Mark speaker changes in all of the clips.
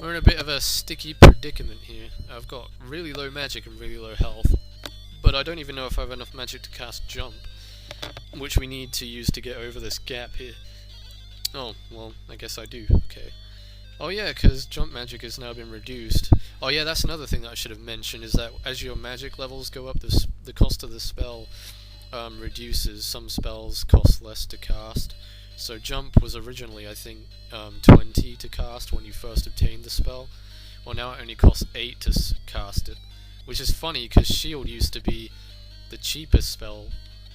Speaker 1: We're in a bit of a sticky predicament here. I've got really low magic and really low health, but I don't even know if I have enough magic to cast Jump, which we need to use to get over this gap here. Oh, well, I guess I do. Okay. Oh yeah, because Jump magic has now been reduced. Oh yeah, that's another thing that I should have mentioned, is that as your magic levels go up, the cost of the spell reduces. Some spells cost less to cast. So Jump was originally, I think, 20 to cast when you first obtained the spell. Well, now it only costs 8 to cast it. Which is funny, because Shield used to be the cheapest spell,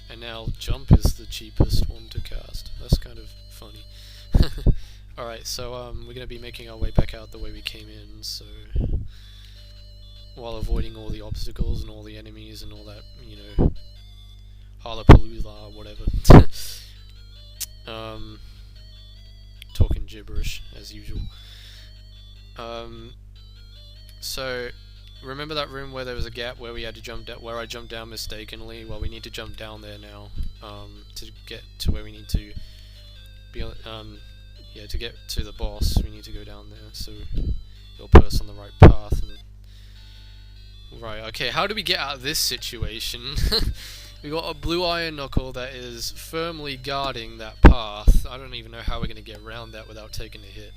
Speaker 1: and now Jump is the cheapest one to cast. That's kind of funny. Alright, so we're going to be making our way back out the way we came in, so... while avoiding all the obstacles and all the enemies and all that, you know... Halapalooza, whatever. Talking gibberish, as usual. So... remember that room where there was a gap where we had to jump down, where I jumped down mistakenly? Well, we need to jump down there now, to get to where we need to be, yeah, to get to the boss, we need to go down there, so it'll put us on the right path. And right, okay, how do we get out of this situation? We got a blue iron knuckle that is firmly guarding that path. I don't even know how we're going to get around that without taking a hit.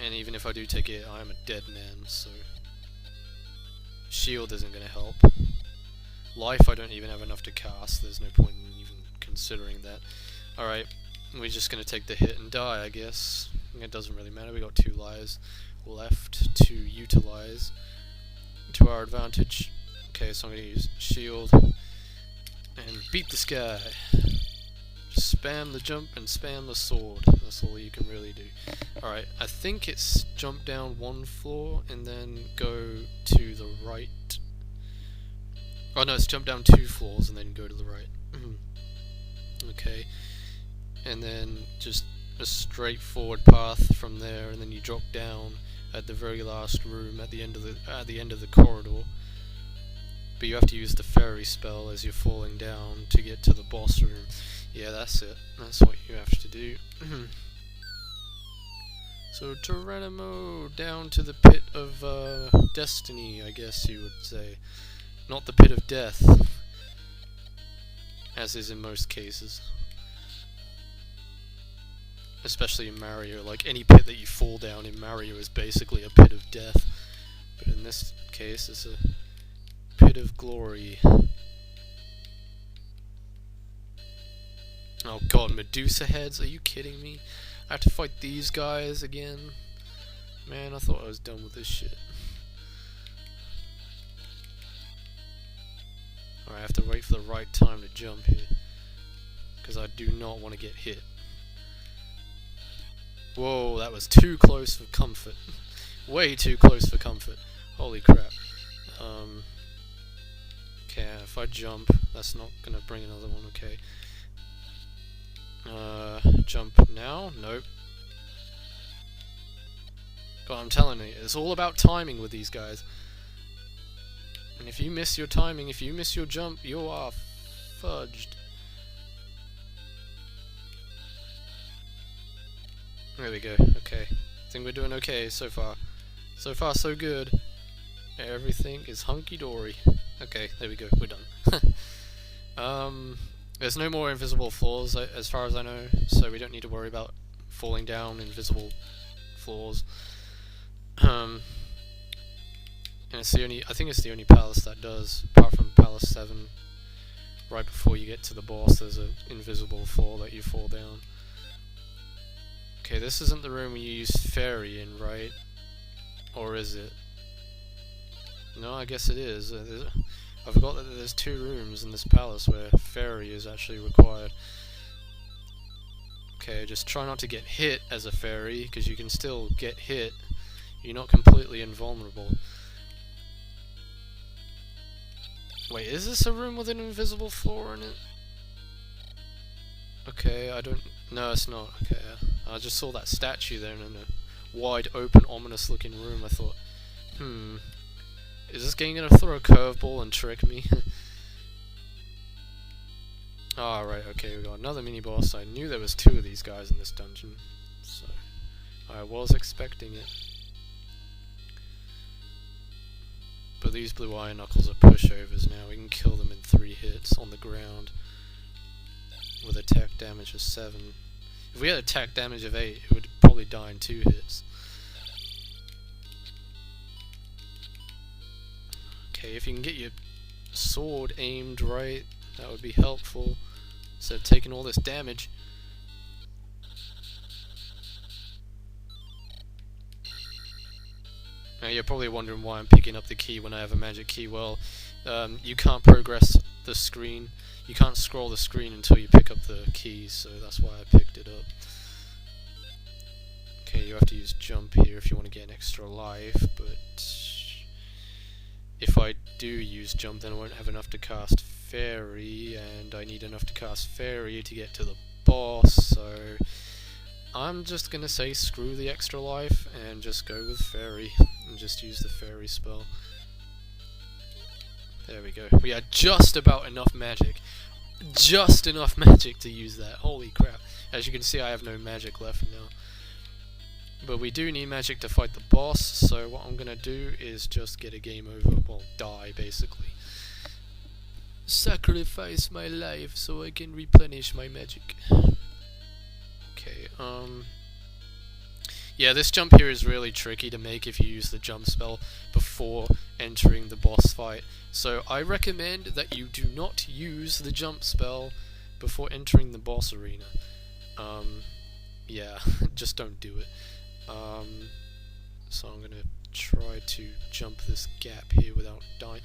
Speaker 1: And even if I do take it, I am a dead man, so... Shield isn't going to help. Life I don't even have enough to cast, there's no point in even considering that. Alright, we're just going to take the hit and die, I guess. It doesn't really matter, we got 2 lives left to utilize to our advantage. Okay, so I'm going to use Shield and beat this guy. Just spam the jump and spam the sword, that's all you can really do. Alright, I think it's jump down 1 floor and then go to the right. Oh no, it's jump down 2 floors and then go to the right. Okay, and then just a straightforward path from there, and then you drop down at the very last room at the end of the corridor. But you have to use the fairy spell as you're falling down to get to the boss room. Yeah, that's it. That's what you have to do. So, Geronimo, down to the pit of destiny, I guess you would say. Not the pit of death, as is in most cases. Especially in Mario, like any pit that you fall down in Mario is basically a pit of death. But in this case, it's a pit of glory. Oh god, Medusa heads? Are you kidding me? I have to fight these guys again? Man, I thought I was done with this shit. Alright, I have to wait for the right time to jump here, because I do not want to get hit. Whoa, that was too close for comfort. Way too close for comfort. Holy crap. Okay, if I jump, that's not gonna bring another one, okay. Jump now? Nope. God, I'm telling you, it's all about timing with these guys. And if you miss your timing, if you miss your jump, you are fudged. There we go, okay. I think we're doing okay so far. So far, so good. Everything is hunky-dory. Okay, there we go, we're done. There's no more invisible floors, as far as I know, so we don't need to worry about falling down invisible floors. And it's the only, I think it's the only palace that does, apart from Palace 7. Right before you get to the boss, there's an invisible floor that you fall down. Okay, this isn't the room you use fairy in, right? Or is it? No, I guess it is. I forgot that there's 2 rooms in this palace where fairy is actually required. Okay, just try not to get hit as a fairy, because you can still get hit. You're not completely invulnerable. Wait, is this a room with an invisible floor in it? Okay, I don't... No, it's not. Okay, I just saw that statue there in a wide open, ominous looking room. I thought, is this game gonna throw a curveball and trick me? Oh, right, okay, we got another mini-boss. I knew there was 2 of these guys in this dungeon, so I was expecting it. But these blue iron knuckles are pushovers now. We can kill them in 3 hits on the ground with attack damage of 7. If we had attack damage of 8, it would probably die in 2 hits. Okay, if you can get your sword aimed right, that would be helpful, instead of taking all this damage. Now you're probably wondering why I'm picking up the key when I have a magic key. Well, you can't progress the screen, you can't scroll the screen until you pick up the key, so that's why I picked it up. Okay, you have to use jump here if you want to get an extra life, but if I do use jump, then I won't have enough to cast fairy, and I need enough to cast fairy to get to the boss, so I'm just gonna say screw the extra life and just go with fairy and just use the fairy spell. There we go. We had just about enough magic. Just enough magic to use that. Holy crap. As you can see, I have no magic left now. But we do need magic to fight the boss, so what I'm gonna do is just get a game over. Well, die, basically. Sacrifice my life so I can replenish my magic. Okay, yeah, this jump here is really tricky to make if you use the jump spell before entering the boss fight. So I recommend that you do not use the jump spell before entering the boss arena. Yeah, just don't do it. So I'm gonna try to jump this gap here without dying.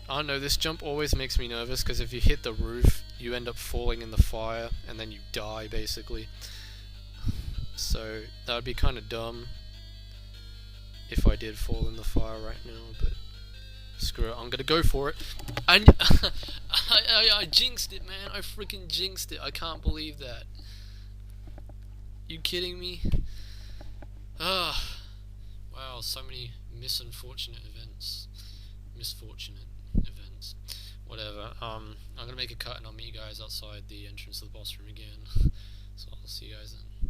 Speaker 1: I don't know, this jump always makes me nervous because if you hit the roof, you end up falling in the fire and then you die basically. So that would be kind of dumb if I did fall in the fire right now, but screw it, I'm gonna go for it. I jinxed it, man. I freaking jinxed it. I can't believe that. You kidding me? Ah, wow, so many misfortunate events. Whatever. I'm gonna make a cut and I'll meet you guys outside the entrance of the boss room again. So I'll see you guys then.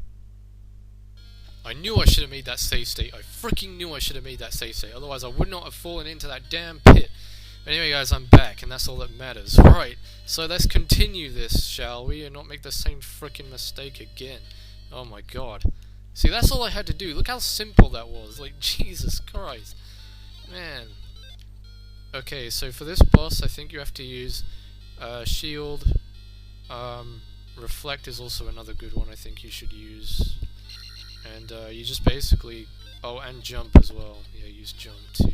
Speaker 1: I knew I should have made that save state. I freaking knew I should have made that save state. Otherwise I would not have fallen into that damn pit. But anyway guys, I'm back and that's all that matters. Right, so let's continue this, shall we? And not make the same freaking mistake again. Oh my god. See, that's all I had to do. Look how simple that was. Like, Jesus Christ. Man. Okay, so for this boss, I think you have to use shield. Reflect is also another good one I think you should use. And you just basically... Oh, and jump as well. Yeah, use jump too.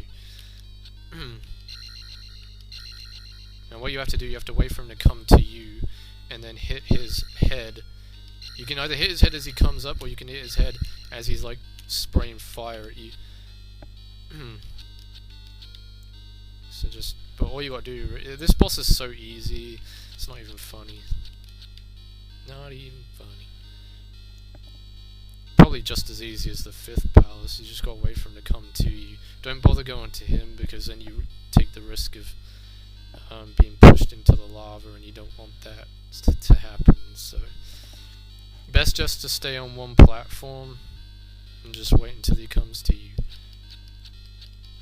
Speaker 1: And what you have to do, you have to wait for him to come to you, and then hit his head. You can either hit his head as he comes up, or you can hit his head as he's like spraying fire at you. So just, but all you gotta do, this boss is so easy, it's not even funny. Not even funny. Probably just as easy as the 5th palace, you just gotta wait for him to come to you. Don't bother going to him, because then you take the risk of being pushed into the lava, and you don't want that to happen, so... Best just to stay on one platform and just wait until he comes to you.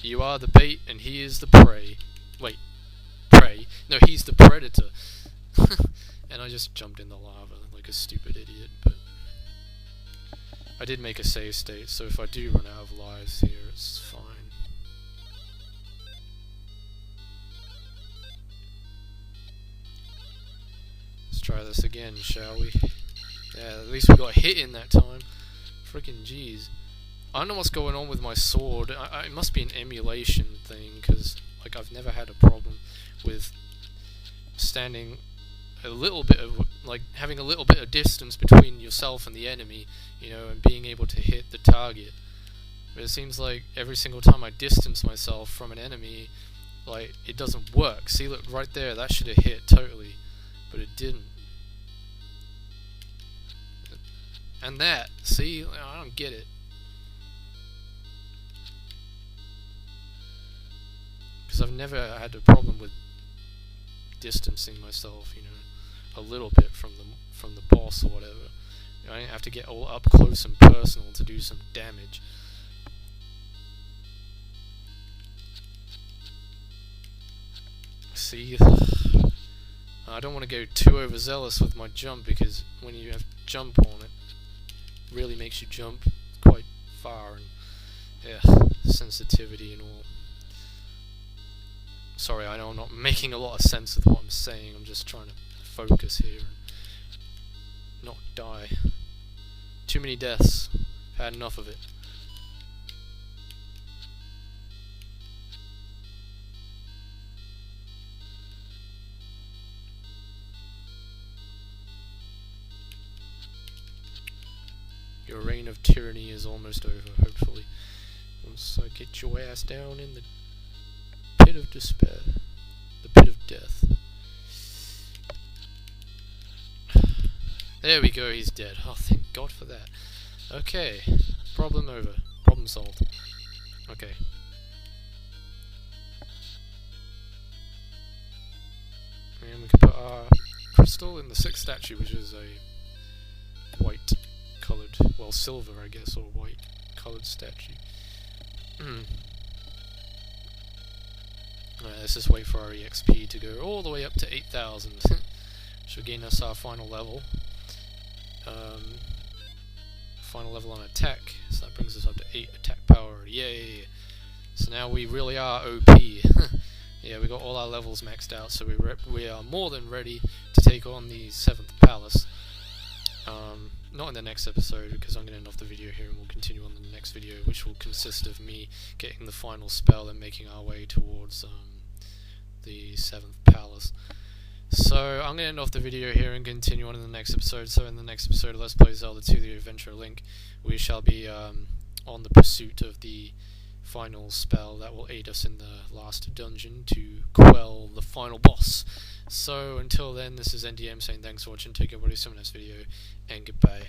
Speaker 1: You are the bait and he is the prey. Wait, prey? No, he's the predator. And I just jumped in the lava like a stupid idiot, but I did make a save state, so if I do run out of lives here, it's fine. Let's try this again, shall we? Yeah, at least we got hit in that time. Freaking jeez. I don't know what's going on with my sword. It must be an emulation thing, because like I've never had a problem with standing a little bit of, like, having a little bit of distance between yourself and the enemy, you know, and being able to hit the target. But it seems like every single time I distance myself from an enemy, like, it doesn't work. See, look, right there, that should have hit totally, but it didn't. And that, see, I don't get it. Because I've never had a problem with distancing myself, you know, a little bit from the boss or whatever. I have to get all up close and personal to do some damage. See, I don't want to go too overzealous with my jump, because when you have jump on it really makes you jump quite far, and yeah, sensitivity and all. Sorry, I know I'm not making a lot of sense of what I'm saying. I'm just trying to focus here and not die. Too many deaths. Had enough of it. Your reign of tyranny is almost over, hopefully. Once I get your ass down in the pit of despair. The pit of death. There we go, he's dead. Oh, thank God for that. Okay, problem over. Problem solved. Okay. And we can put our crystal in the 6th statue, which is a white coloured, well, silver I guess, or white coloured statue. Let's just wait for our EXP to go all the way up to 8,000, which will gain us our final level. Final level on attack, so that brings us up to 8 attack power, yay! So now we really are OP. Yeah, we got all our levels maxed out, so we are more than ready to take on the 7th palace. Not in the next episode, because I'm going to end off the video here and we'll continue on in the next video, which will consist of me getting the final spell and making our way towards the 7th palace. So I'm going to end off the video here and continue on in the next episode. So in the next episode of Let's Play Zelda 2 The Adventure Link, we shall be on the pursuit of the final spell that will aid us in the last dungeon to quell the final boss. So until then, this is NDM saying thanks for watching, take care, buddy, see you in the next video, and goodbye.